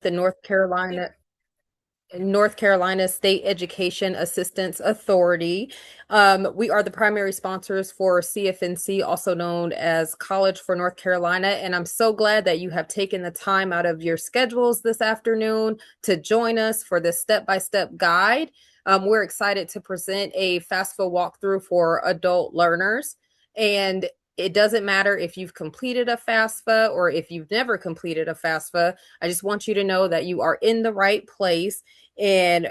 the North Carolina State Education Assistance Authority. We are the primary sponsors for CFNC, also known as College for North Carolina. And I'm so glad that you have taken the time out of your schedules this afternoon to join us for this step-by-step guide. We're excited to present a FAFSA walkthrough for adult learners. And it doesn't matter if you've completed a FAFSA or if you've never completed a FAFSA. I just want you to know that you are in the right place. And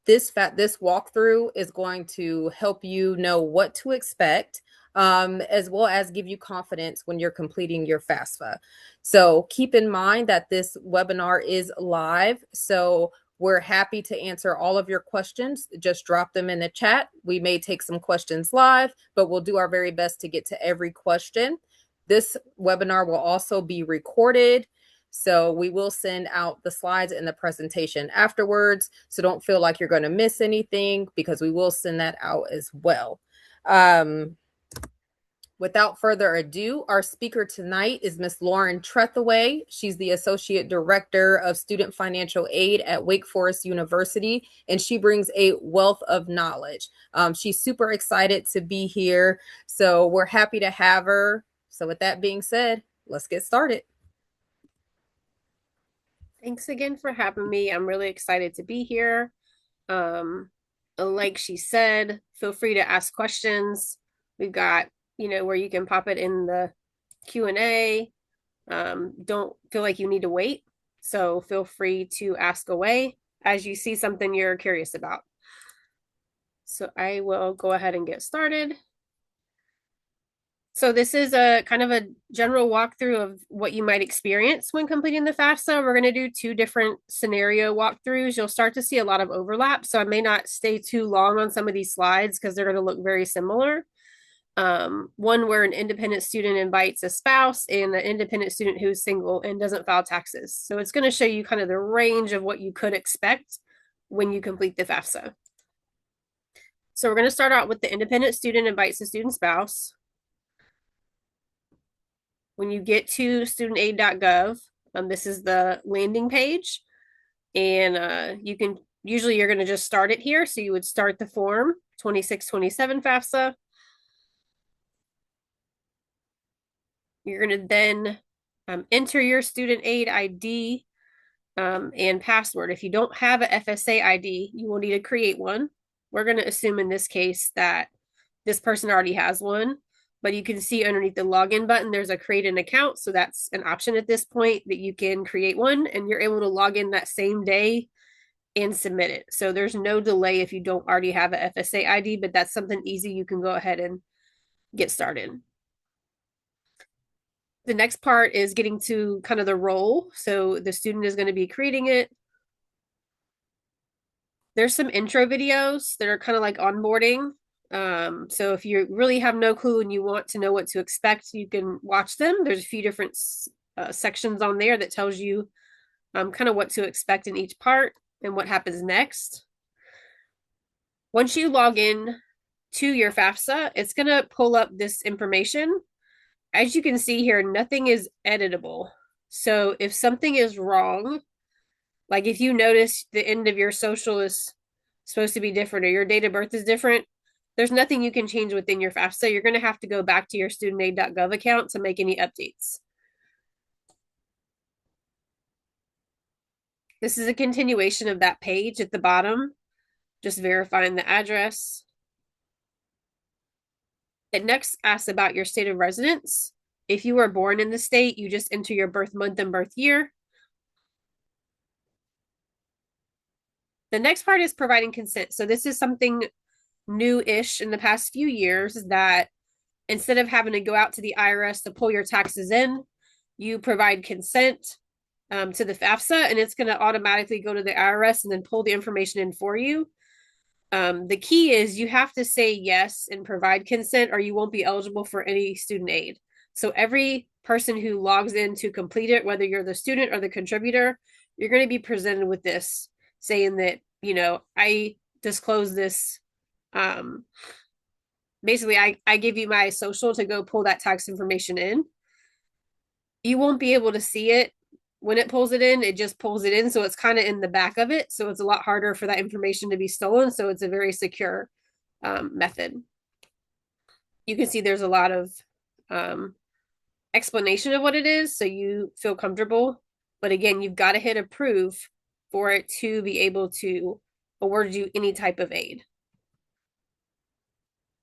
this walkthrough is going to help you know what to expect, as well as give you confidence when you're completing your FAFSA. So keep in mind that this webinar is live. So we're happy to answer all of your questions. Just drop them in the chat. We may take some questions live, but we'll do our very best to get to every question. This webinar will also be recorded. So we will send out the slides and the presentation afterwards. So don't feel like you're going to miss anything because we will send that out as well. Without further ado, our speaker tonight is Ms. Lauren Trethaway. She's the Associate Director of Student Financial Aid at Wake Forest University, and she brings a wealth of knowledge. She's super excited to be here, so we're happy to have her. So with that being said, let's get started. Thanks again for having me. I'm really excited to be here. Like she said, feel free to ask questions. We've got, where you can pop it in the Q&A. Don't feel like you need to wait. So feel free to ask away as you see something you're curious about. So I will go ahead and get started. So this is a kind of a general walkthrough of what you might experience when completing the FAFSA. We're going to do two different scenario walkthroughs. You'll start to see a lot of overlap, so I may not stay too long on some of these slides because they're going to look very similar. One where an independent student invites a spouse and an independent student who's single and doesn't file taxes. So it's going to show you kind of the range of what you could expect when you complete the FAFSA. So we're going to start out with the independent student invites the student spouse. When you get to studentaid.gov, this is the landing page, and you're going to just start it here. So you would start the form 2627 FAFSA. You're going to then enter your student aid ID and password. If you don't have a FSA ID, you will need to create one. We're going to assume in this case that this person already has one. But you can see underneath the login button, there's a create an account. So that's an option at this point that you can create one and you're able to log in that same day and submit it. So there's no delay if you don't already have a FSA ID, but that's something easy you can go ahead and get started. The next part is getting to kind of the role. So the student is going to be creating it. There's some intro videos that are kind of like onboarding. So if you really have no clue and you want to know what to expect, you can watch them. There's a few different sections on there that tells you kind of what to expect in each part and what happens next. Once you log in to your FAFSA, it's going to pull up this information. As you can see here, nothing is editable. So if something is wrong, like if you notice the end of your social is supposed to be different or your date of birth is different, there's nothing you can change within your FAFSA. You're going to have to go back to your studentaid.gov account to make any updates. This is a continuation of that page at the bottom, just verifying the address. It next asks about your state of residence. If you were born in the state, you just enter your birth month and birth year. The next part is providing consent. So this is something new-ish in the past few years, that instead of having to go out to the IRS to pull your taxes in, you provide consent to the FAFSA, and it's going to automatically go to the IRS and then pull the information in for you. The key is you have to say yes and provide consent, or you won't be eligible for any student aid. So every person who logs in to complete it, whether you're the student or the contributor, you're going to be presented with this saying that, I disclose this. Basically, I give you my social to go pull that tax information in. You won't be able to see it when it pulls it in, it just pulls it in. So it's kind of in the back of it. So it's a lot harder for that information to be stolen. So it's a very secure method. You can see there's a lot of um, explanation of what it is so you feel comfortable. But again, you've got to hit approve for it to be able to award you any type of aid.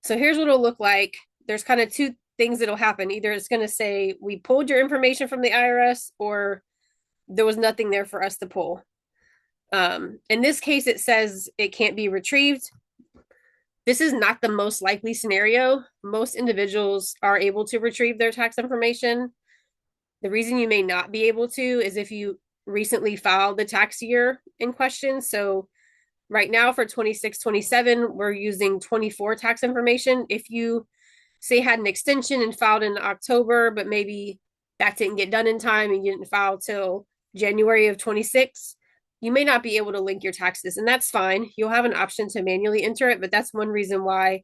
So here's what it'll look like. There's kind of two things that'll happen. Either it's going to say, we pulled your information from the IRS, or there was nothing there for us to pull. In this case, it says it can't be retrieved. This is not the most likely scenario. Most individuals are able to retrieve their tax information. The reason you may not be able to is if you recently filed the tax year in question. So right now for 26-27, we're using 24 tax information. If you say had an extension and filed in October, but maybe that didn't get done in time and you didn't file till January of 26, you may not be able to link your taxes, and that's fine. You'll have an option to manually enter it, but that's one reason why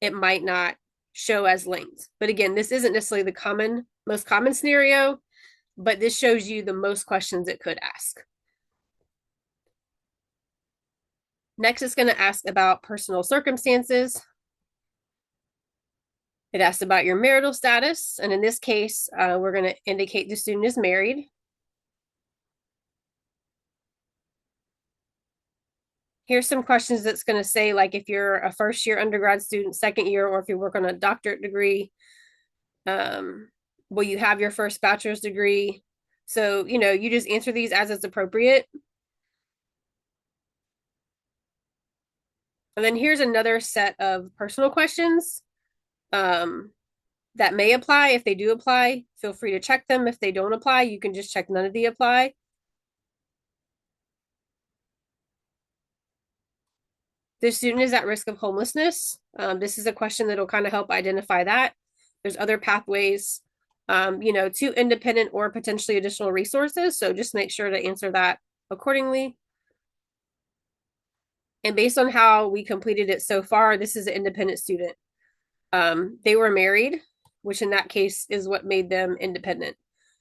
it might not show as linked. But again, this isn't necessarily the most common scenario, but this shows you the most questions it could ask. Next, it's going to ask about personal circumstances. It asks about your marital status. And in this case, we're going to indicate the student is married. Here's some questions that's going to say, like, if you're a first year undergrad student, second year, or if you work on a doctorate degree, will you have your first bachelor's degree? So, you just answer these as it's appropriate. And then here's another set of personal questions that may apply. If they do apply, feel free to check them. If they don't apply, you can just check none of the apply. The student is at risk of homelessness. This is a question that'll kind of help identify that. There's other pathways, to independent or potentially additional resources. So just make sure to answer that accordingly. And based on how we completed it so far, this is an independent student. They were married, which in that case is what made them independent.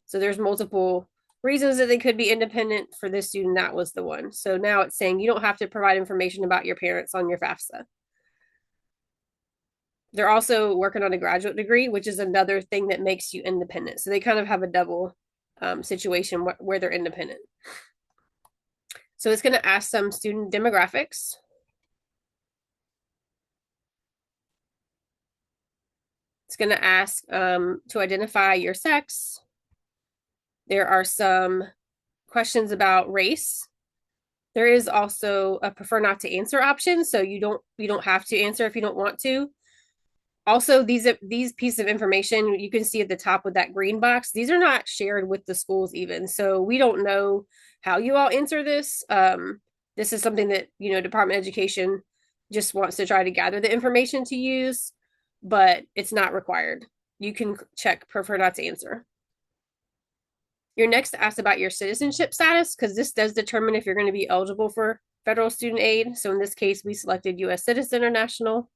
So there's multiple reasons that they could be independent. For this student, that was the one. So now it's saying you don't have to provide information about your parents on your FAFSA. They're also working on a graduate degree, which is another thing that makes you independent. So they kind of have a double situation where they're independent. So it's going to ask some student demographics. It's going to ask to identify your sex. There are some questions about race. There is also a prefer not to answer option, so you don't have to answer if you don't want to. Also, these pieces of information you can see at the top with that green box, these are not shared with the schools even. So we don't know how you all answer this. This is something that, Department of Education just wants to try to gather the information to use, but it's not required. You can check prefer not to answer. You're next asked about your citizenship status, because this does determine if you're going to be eligible for federal student aid. So in this case, we selected U.S. citizen or national.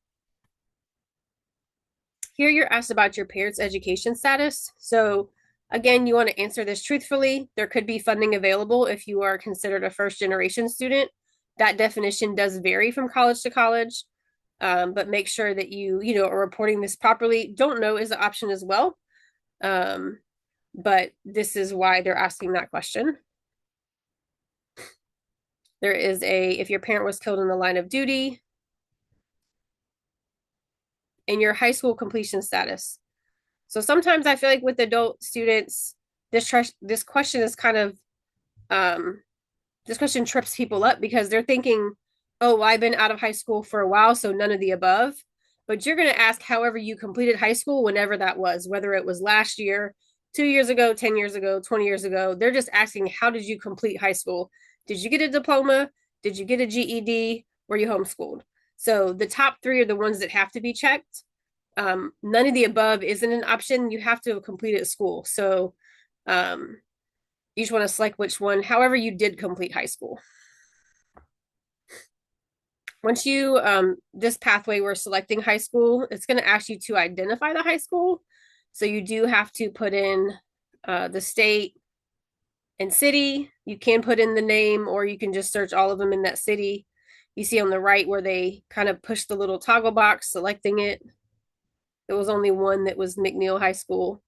Here you're asked about your parents' education status. So again, you want to answer this truthfully. There could be funding available if you are considered a first-generation student. That definition does vary from college to college, but make sure that you are reporting this properly. Don't know is an option as well, but this is why they're asking that question. There is if your parent was killed in the line of duty, and your high school completion status. So sometimes I feel like with adult students, this question is kind of this question trips people up because they're thinking, oh, well, I've been out of high school for a while, so none of the above. But you're going to ask however you completed high school, whenever that was, whether it was last year, 2 years ago, 10 years ago, 20 years ago. They're just asking, how did you complete high school? Did you get a diploma? Did you get a GED? Were you homeschooled? So the top three are the ones that have to be checked. None of the above isn't an option. You have to have completed school. So you just want to select which one, however you did complete high school. Once you, this pathway, we're selecting high school, it's going to ask you to identify the high school. So you do have to put in the state, And city, you can put in the name or you can just search all of them in that city. You see on the right where they kind of push the little toggle box selecting it. There was only one that was McNeil High School.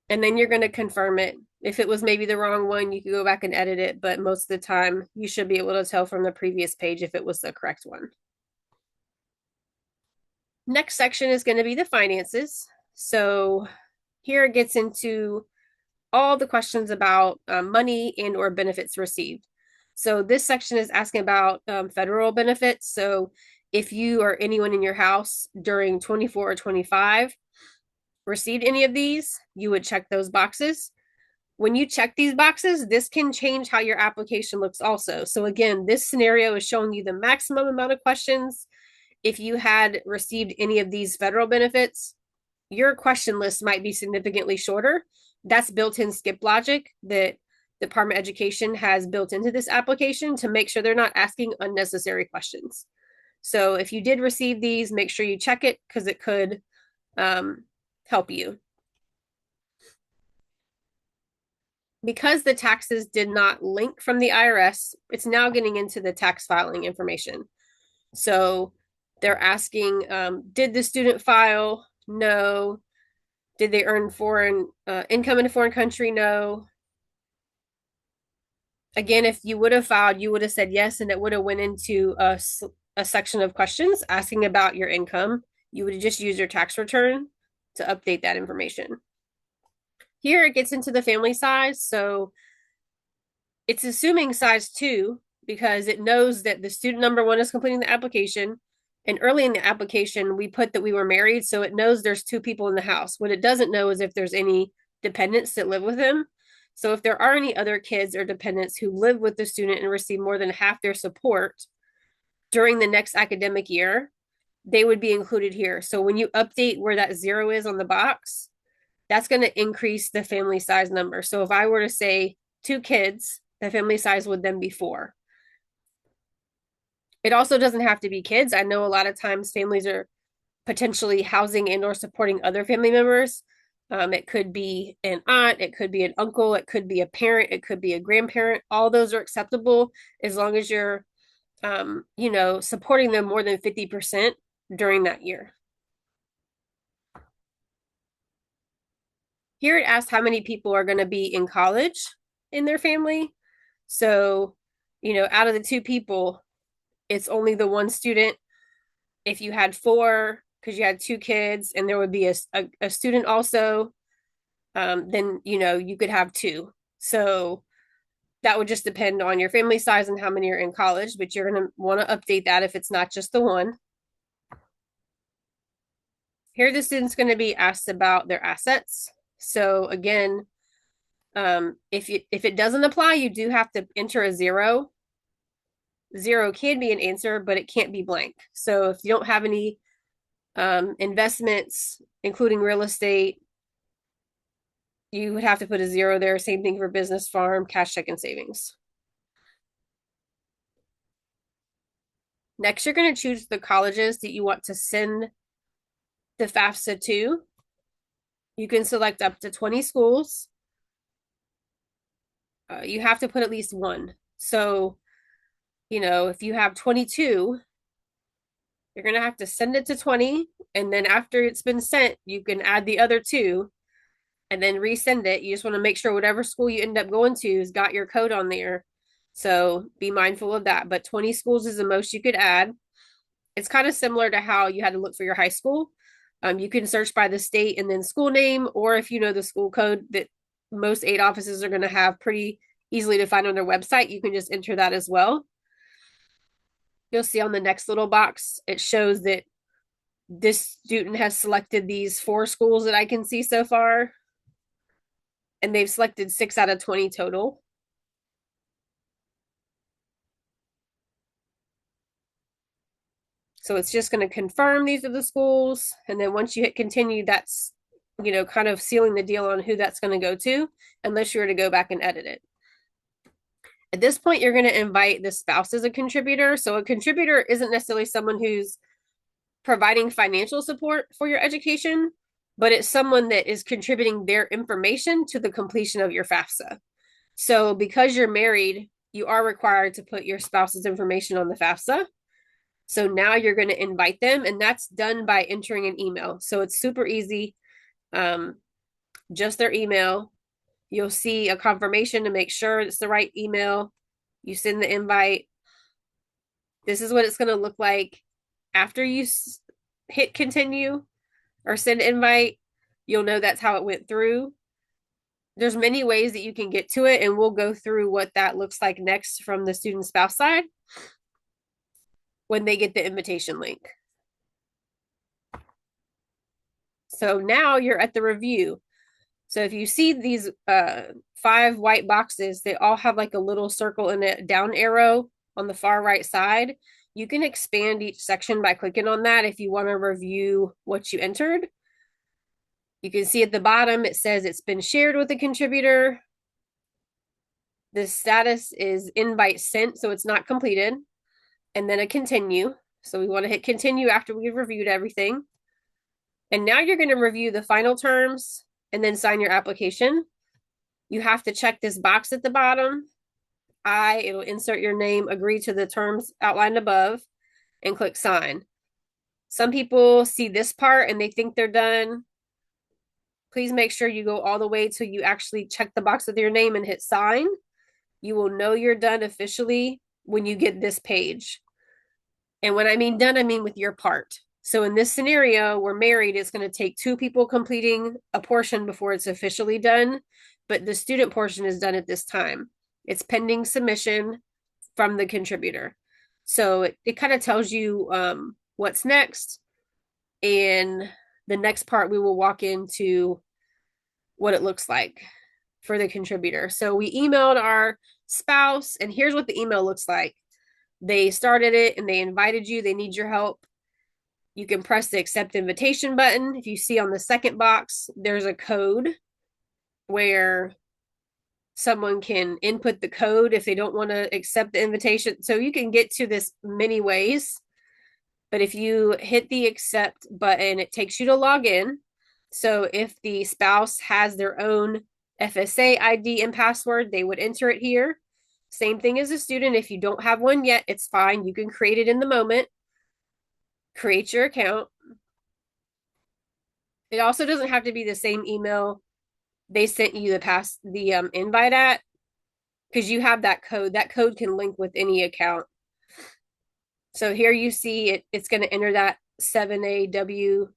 And then you're going to confirm it. If it was maybe the wrong one, you could go back and edit it, but most of the time you should be able to tell from the previous page if it was the correct one. Next section is going to be the finances. So here it gets into all the questions about money and or benefits received. So this section is asking about federal benefits. So if you or anyone in your house during 24 or 25 received any of these, you would check those boxes. When you check these boxes, this can change how your application looks also. So again, this scenario is showing you the maximum amount of questions. If you had received any of these federal benefits, your question list might be significantly shorter. That's built-in skip logic that the Department of Education has built into this application to make sure they're not asking unnecessary questions. So if you did receive these, make sure you check it because it could help you. Because the taxes did not link from the IRS, it's now getting into the tax filing information. So they're asking, did the student file? No. Did they earn foreign income in a foreign country? No. Again, if you would have filed, you would have said yes, and it would have went into a section of questions asking about your income. You would just use your tax return to update that information. Here it gets into the family size. So it's assuming size 2 because it knows that the student number 1 is completing the application. And early in the application, we put that we were married. So it knows there's 2 people in the house. What it doesn't know is if there's any dependents that live with him. So if there are any other kids or dependents who live with the student and receive more than half their support during the next academic year, they would be included here. So when you update where that 0 is on the box, that's going to increase the family size number. So if I were to say 2 kids, the family size would then be 4. It also doesn't have to be kids. I know a lot of times families are potentially housing and or supporting other family members. It could be an aunt, it could be an uncle, it could be a parent, it could be a grandparent. All those are acceptable as long as you're, supporting them more than 50% during that year. Here it asks how many people are going to be in college in their family. So, out of the 2 people, it's only the 1 student. If you had 4, because you had 2 kids, and there would be a student also, then you could have 2. So that would just depend on your family size and how many are in college, but you're going to want to update that if it's not just the 1. Here the student's going to be asked about their assets. So again, if it doesn't apply, you do have to enter a 0. 0 can be an answer, but it can't be blank. So if you don't have any investments, including real estate, you would have to put a 0 there. Same thing for business, farm, cash, check, and savings. Next, you're going to choose the colleges that you want to send the FAFSA to. You can select up to 20 schools. You have to put at least 1. So, if you have 22, you're going to have to send it to 20. And then after it's been sent, you can add the other 2 and then resend it. You just want to make sure whatever school you end up going to has got your code on there. So be mindful of that. But 20 schools is the most you could add. It's kind of similar to how you had to look for your high school. You can search by the state and then school name, or if you know the school code that most aid offices are going to have pretty easily to find on their website, you can just enter that as well. You'll see on the next little box, it shows that this student has selected these 4 schools that I can see so far. And they've selected 6 out of 20 total. So it's just going to confirm these are the schools. And then once you hit continue, that's, kind of sealing the deal on who that's going to go to, unless you were to go back and edit it. At this point, you're going to invite the spouse as a contributor. So a contributor isn't necessarily someone who's providing financial support for your education, but it's someone that is contributing their information to the completion of your FAFSA. So because you're married, you are required to put your spouse's information on the FAFSA. So now you're going to invite them, and that's done by entering an email. So it's super easy. Um, just their email. You'll see a confirmation to make sure it's the right email. You send the invite. This is what it's going to look like after you hit continue or send invite. You'll know that's how it went through. There's many ways that you can get to it, and we'll go through what that looks like next from the student spouse side when they get the invitation link. So now you're at the review. So if you see these 5 white boxes, they all have like a little circle and a down arrow on the far right side. You can expand each section by clicking on that if you want to review what you entered. You can see at the bottom, it says it's been shared with the contributor. The status is invite sent, so it's not completed. And then a continue. So we want to hit continue after we've reviewed everything. And now you're going to review the final terms and then sign your application. You have to check this box at the bottom. It'll insert your name, agree to the terms outlined above, and click sign. Some people see this part and they think they're done. Please make sure you go all the way till you actually check the box with your name and hit sign. You will know you're done officially when you get this page. And when I mean done, I mean with your part. So in this scenario, we're married, it's going to take 2 people completing a portion before it's officially done, but the student portion is done at this time. It's pending submission from the contributor. So it kind of tells you what's next. And the next part, we will walk into what it looks like for the contributor. So we emailed our spouse, and here's what the email looks like. They started it and they invited you. They need your help. You can press the accept invitation button. If you see on the second box, there's a code where someone can input the code if they don't want to accept the invitation. So you can get to this many ways. But if you hit the accept button, it takes you to log in. So if the spouse has their own FSA ID and password, they would enter it here. Same thing as a student. If you don't have one yet, it's fine. You can create it in the moment. Create your account. It also doesn't have to be the same email they sent you the invite at, because you have that code. That code can link with any account. So here you see it's going to enter that 7AW8X8M,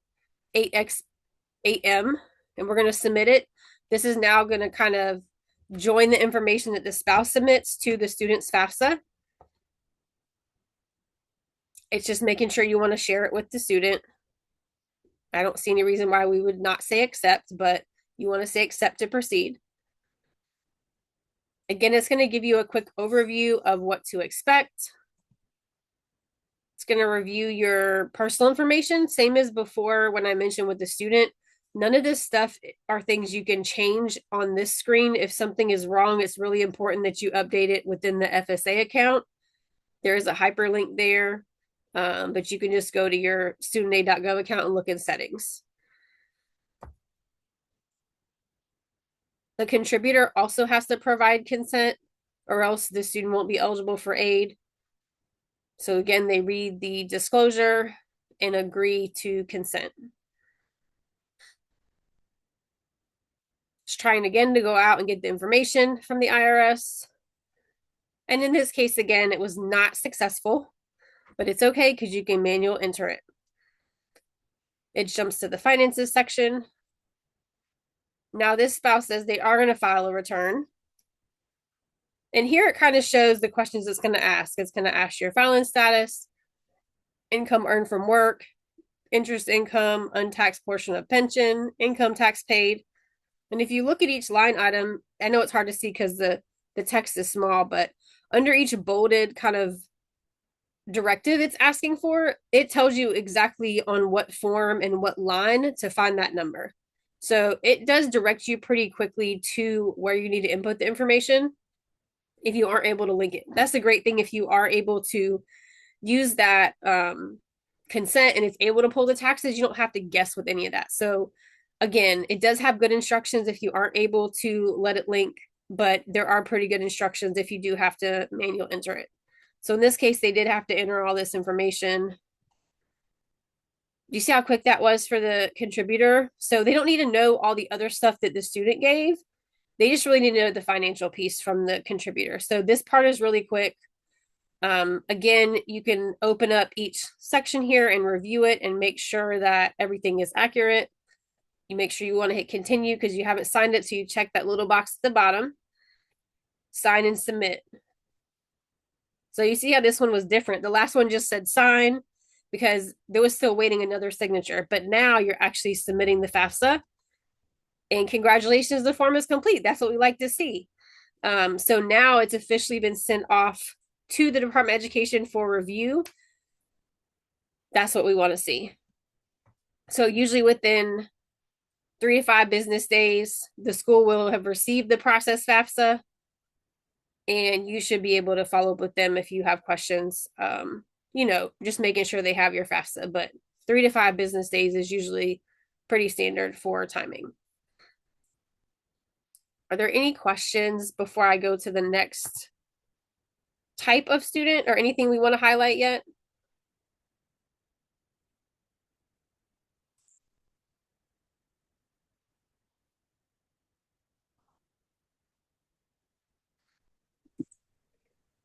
and we're going to submit it. This is now going to kind of join the information that the spouse submits to the student's FAFSA. It's just making sure you want to share it with the student. I don't see any reason why we would not say accept, but you want to say accept to proceed. Again, it's going to give you a quick overview of what to expect. It's going to review your personal information, same as before when I mentioned with the student. None of this stuff are things you can change on this screen. If something is wrong, it's really important that you update it within the FSA account. There is a hyperlink there, but you can just go to your studentaid.gov account and look in settings. The contributor also has to provide consent, or else the student won't be eligible for aid. So again, they read the disclosure and agree to consent. Just trying again to go out and get the information from the IRS. And in this case, again, it was not successful, but it's okay because you can manual enter it. It jumps to the finances section. Now this spouse says they are going to file a return. And here it kind of shows the questions it's going to ask. It's going to ask your filing status, income earned from work, interest income, untaxed portion of pension, income tax paid. And if you look at each line item, I know it's hard to see because the text is small, but under each bolded kind of directive it's asking for, it tells you exactly on what form and what line to find that number. So it does direct you pretty quickly to where you need to input the information if you aren't able to link it. That's the great thing if you are able to use that consent and it's able to pull the taxes, you don't have to guess with any of that. So Again, it does have good instructions if you aren't able to let it link, but there are pretty good instructions if you do have to manual enter it. So in this case, they did have to enter all this information. Do you see how quick that was for the contributor? So they don't need to know all the other stuff that the student gave. They just really need to know the financial piece from the contributor. So this part is really quick. Again, you can open up each section here and review it and make sure that everything is accurate. You make sure you want to hit continue because you haven't signed it. So you check that little box at the bottom, sign and submit. So you see how this one was different. The last one just said sign because there was still waiting another signature, but now you're actually submitting the FAFSA. And congratulations, the form is complete. That's what we like to see. So now it's officially been sent off to the Department of Education for review. That's what we want to see. So usually within 3 to 5 business days, the school will have received the process FAFSA, and you should be able to follow up with them if you have questions. Just making sure they have your FAFSA, but 3 to 5 business days is usually pretty standard for timing. Are there any questions before I go to the next type of student or anything we want to highlight yet?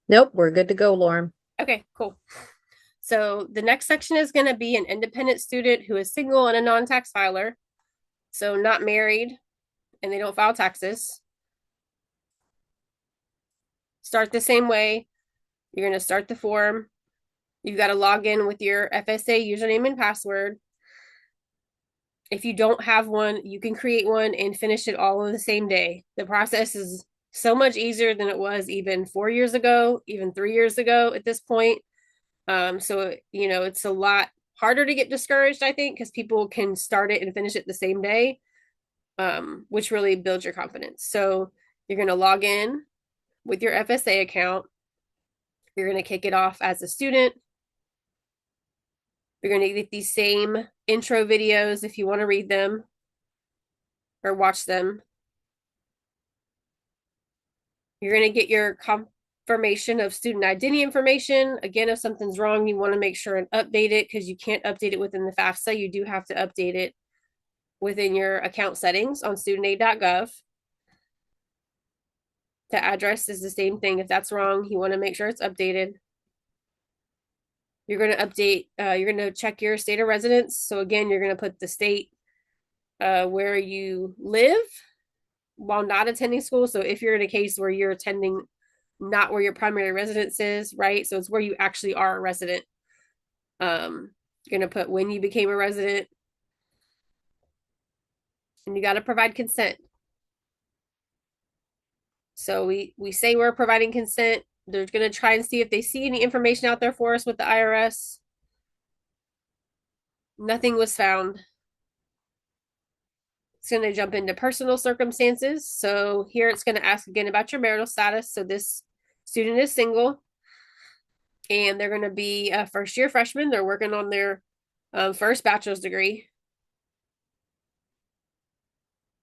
Nope, we're good to go, Lauren. Okay, cool. So the next section is going to be an independent student who is single and a non-tax filer. So not married and they don't file taxes. Start the same way. You're going to start the form. You've got to log in with your FSA username and password. If you don't have one, you can create one and finish it all on the same day. The process is so much easier than it was even 4 years ago, even 3 years ago at this point. So it's a lot harder to get discouraged, I think, because people can start it and finish it the same day, which really builds your confidence. So you're going to log in with your FSA account. You're going to kick it off as a student. You're going to get these same intro videos if you want to read them or watch them. You're going to get your confirmation of student identity information. Again, if something's wrong, you want to make sure and update it because you can't update it within the FAFSA. You do have to update it within your account settings on studentaid.gov. The address is the same thing. If that's wrong, you want to make sure it's updated. You're going to update, you're going to check your state of residence. So again, you're going to put the state where you live while not attending school. So if you're in a case where you're attending not where your primary residence is, right? So it's where you actually are a resident. You're going to put when you became a resident. And you got to provide consent. So we say we're providing consent. They're going to try and see if they see any information out there for us with the IRS. Nothing was found. It's going to jump into personal circumstances. So here it's going to ask again about your marital status. So this student is single and they're going to be a first year freshman. They're working on their first bachelor's degree.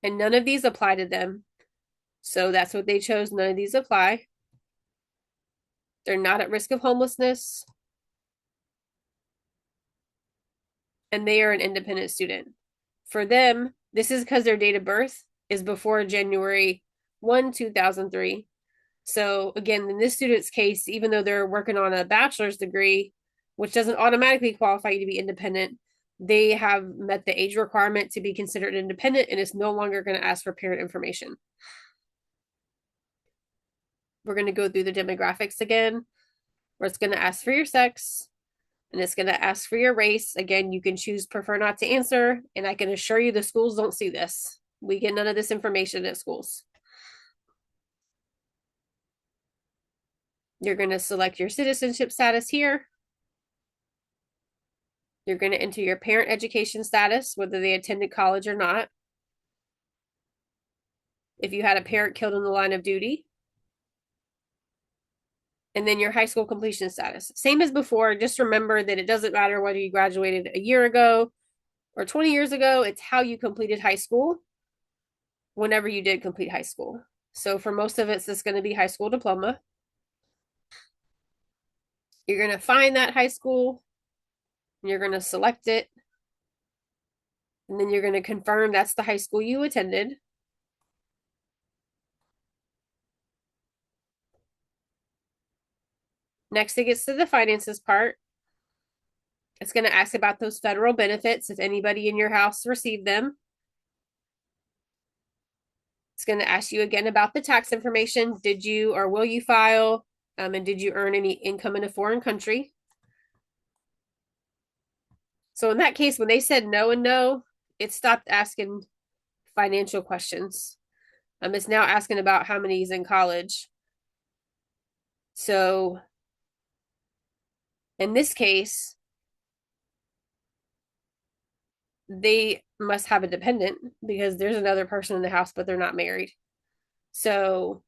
And none of these apply to them. So that's what they chose. None of these apply. They're not at risk of homelessness. And they are an independent student. For them, this is because their date of birth is before January 1, 2003. So again, in this student's case, even though they're working on a bachelor's degree, which doesn't automatically qualify you to be independent, they have met the age requirement to be considered independent and it's no longer going to ask for parent information. We're going to go through the demographics again, where it's going to ask for your sex and it's going to ask for your race. Again, you can choose prefer not to answer, and I can assure you the schools don't see this. We get none of this information at schools. You're going to select your citizenship status here. You're going to enter your parent education status, whether they attended college or not. If you had a parent killed in the line of duty. And then your high school completion status. Same as before, just remember that it doesn't matter whether you graduated a year ago Or 20 years ago, it's how you completed high school whenever you did complete high school. So for most of it's going to be high school diploma. You're going to find that high school, and you're going to select it, and then you're going to confirm that's the high school you attended. Next, it gets to the finances part. It's going to ask about those federal benefits if anybody in your house received them. It's going to ask you again about the tax information. Did you or will you file? And did you earn any income in a foreign country? So in that case, when they said no and no, it stopped asking financial questions. It's now asking about how many is in college. So in this case, they must have a dependent because there's another person in the house, but they're not married. So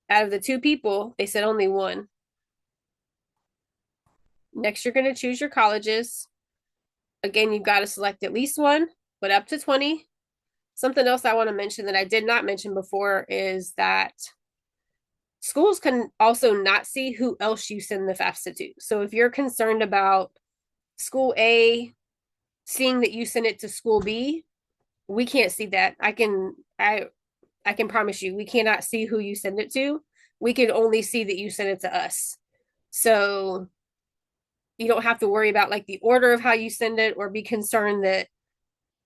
out of the two people, they said only one. Next, you're going to choose your colleges. Again, you've got to select at least one, but up to 20. Something else I want to mention that I did not mention before is that schools can also not see who else you send the FAFSA to. So if you're concerned about school A seeing that you send it to school B, we can't see that. I can promise you, we cannot see who you send it to. We can only see that you send it to us. So you don't have to worry about like the order of how you send it or be concerned that,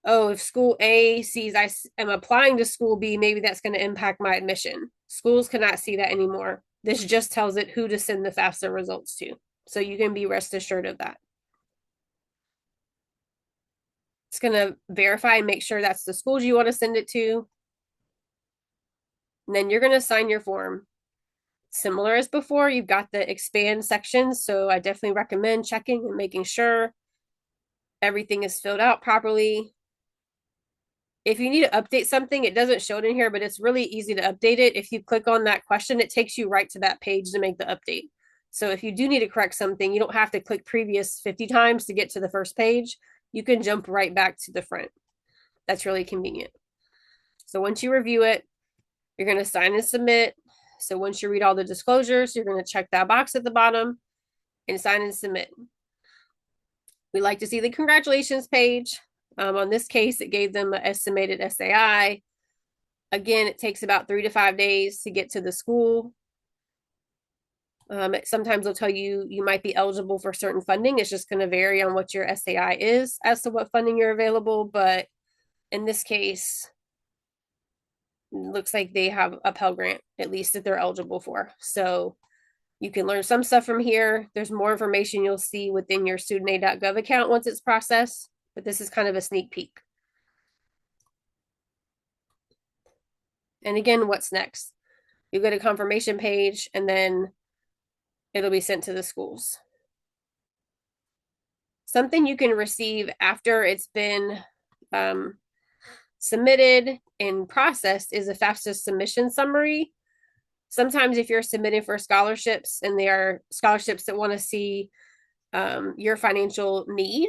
oh, if school A sees I am applying to school B, maybe that's going to impact my admission. Schools cannot see that anymore. This just tells it who to send the FAFSA results to. So you can be rest assured of that. It's going to verify and make sure that's the schools you want to send it to. And then you're going to sign your form. Similar as before, you've got the expand section. So I definitely recommend checking and making sure everything is filled out properly. If you need to update something, it doesn't show it in here, but it's really easy to update it. If you click on that question, it takes you right to that page to make the update. So if you do need to correct something, you don't have to click previous 50 times to get to the first page. You can jump right back to the front. That's really convenient. So once you review it, you're going to sign and submit. So once you read all the disclosures, you're going to check that box at the bottom and sign and submit. We like to see the congratulations page. On this case, it gave them an estimated SAI. Again, it takes about 3 to 5 days to get to the school. Sometimes they'll tell you you might be eligible for certain funding. It's just going to vary on what your SAI is as to what funding you're available. But in this case, it looks like they have a Pell Grant, at least that they're eligible for. So you can learn some stuff from here. There's more information you'll see within your studentaid.gov account once it's processed, but this is kind of a sneak peek. And again, what's next? You go to confirmation page and then it'll be sent to the schools. Something you can receive after it's been submitted and processed is a FAFSA submission summary. Sometimes if you're submitting for scholarships and they are scholarships that want to see your financial need,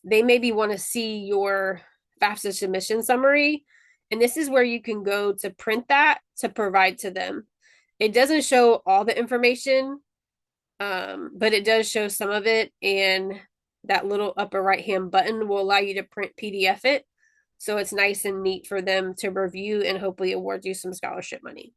they maybe want to see your FAFSA submission summary. And this is where you can go to print that to provide to them. It doesn't show all the information, but it does show some of it. And that little upper right-hand button will allow you to print PDF it. So it's nice and neat for them to review and hopefully award you some scholarship money.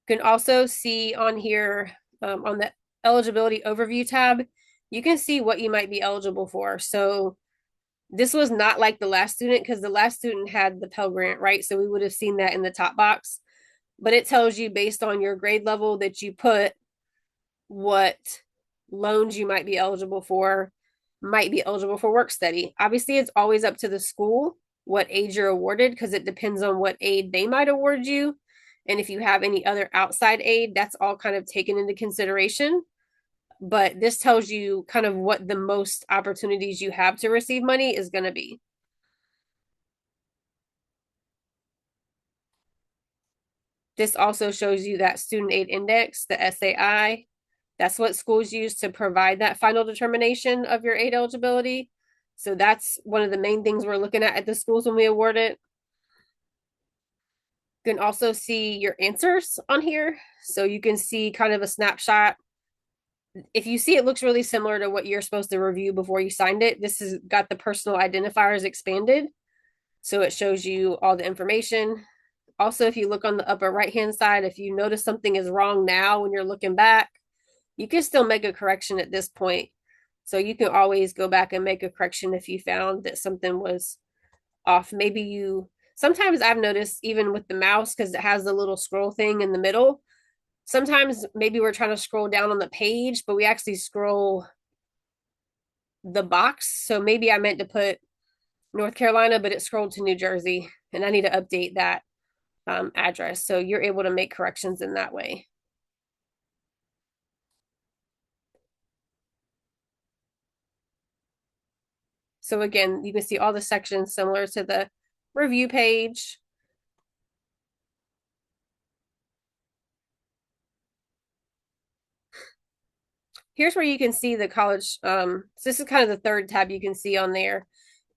You can also see on here on the eligibility overview tab, you can see what you might be eligible for. So this was not like the last student because the last student had the Pell Grant, right? So we would have seen that in the top box, but it tells you based on your grade level that you put what loans you might be eligible for, might be eligible for work study. Obviously, it's always up to the school what aid you're awarded because it depends on what aid they might award you. And if you have any other outside aid, that's all kind of taken into consideration. But this tells you kind of what the most opportunities you have to receive money is going to be. This also shows you that student aid index, the SAI. That's what schools use to provide that final determination of your aid eligibility. So that's one of the main things we're looking at the schools when we award it. You can also see your answers on here. So you can see kind of a snapshot. If you see it looks really similar to what you're supposed to review before you signed it, this has got the personal identifiers expanded. So it shows you all the information. Also, if you look on the upper right-hand side, if you notice something is wrong now when you're looking back, you can still make a correction at this point. So you can always go back and make a correction if you found that something was off. Maybe sometimes I've noticed even with the mouse, because it has the little scroll thing in the middle, sometimes maybe we're trying to scroll down on the page, but we actually scroll the box. So maybe I meant to put North Carolina, but it scrolled to New Jersey, and I need to update that address. So you're able to make corrections in that way. So again, you can see all the sections similar to the review page. Here's where you can see the college. So this is kind of the third tab you can see on there.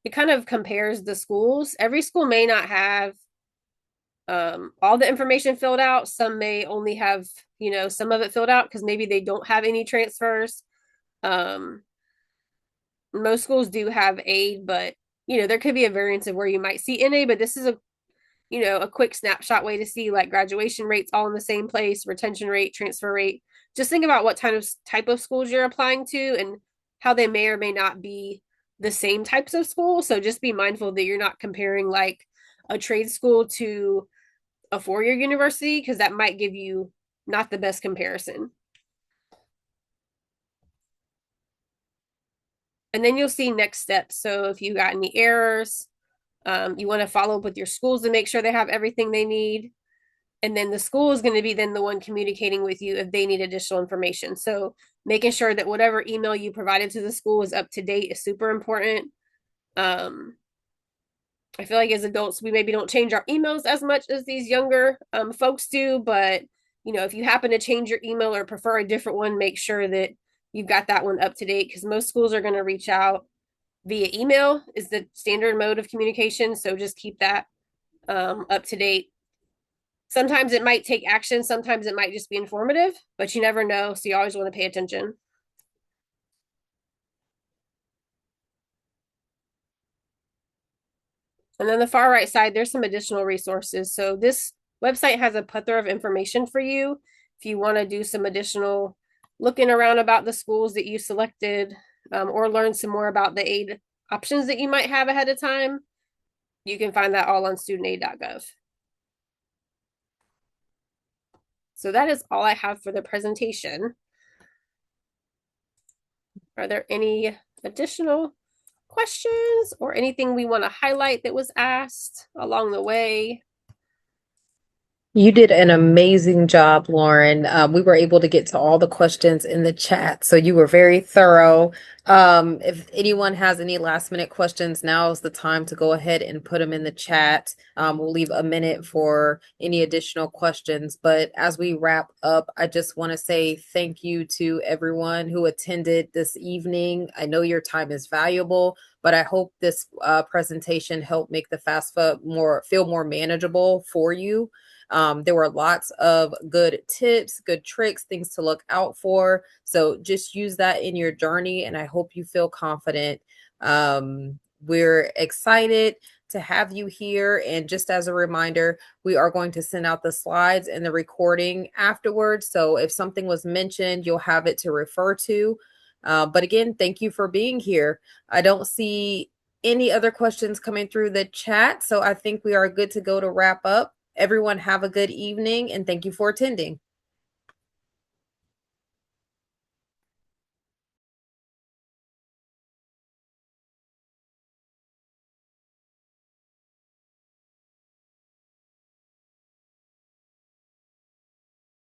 It kind of compares the schools. Every school may not have all the information filled out. Some may only have, some of it filled out because maybe they don't have any transfers. Um, Most schools do have aid, but there could be a variance of where you might see NA, but this is a quick snapshot way to see like graduation rates all in the same place, retention rate, transfer rate. Just think about what type of schools you're applying to and how they may or may not be the same types of schools. So just be mindful that you're not comparing like a trade school to a 4-year university, because that might give you not the best comparison. And then you'll see next steps. So if you got any errors, you want to follow up with your schools to make sure they have everything they need. And then the school is going to be then the one communicating with you if they need additional information. So making sure that whatever email you provided to the school is up to date is super important. I feel like as adults, we maybe don't change our emails as much as these younger folks do. But, if you happen to change your email or prefer a different one, make sure that you've got that one up to date, because most schools are going to reach out via email is the standard mode of communication. So just keep that up to date. Sometimes it might take action. Sometimes it might just be informative, but you never know. So you always want to pay attention. And then the far right side, there's some additional resources. So this website has a plethora of information for you if you want to do some additional looking around about the schools that you selected, or learn some more about the aid options that you might have ahead of time. You can find that all on studentaid.gov. So that is all I have for the presentation. Are there any additional questions or anything we want to highlight that was asked along the way? You did an amazing job, Lauren. We were able to get to all the questions in the chat, so you were very thorough. If anyone has any last minute questions, now is the time to go ahead and put them in the chat. We'll leave a minute for any additional questions. But as we wrap up, I just want to say thank you to everyone who attended this evening. I know your time is valuable, but I hope this presentation helped make the FAFSA feel more manageable for you. There were lots of good tips, good tricks, things to look out for. So just use that in your journey, and I hope you feel confident. We're excited to have you here. And just as a reminder, we are going to send out the slides and the recording afterwards. So if something was mentioned, you'll have it to refer to. But again, thank you for being here. I don't see any other questions coming through the chat, so I think we are good to go to wrap up. Everyone have a good evening, and thank you for attending.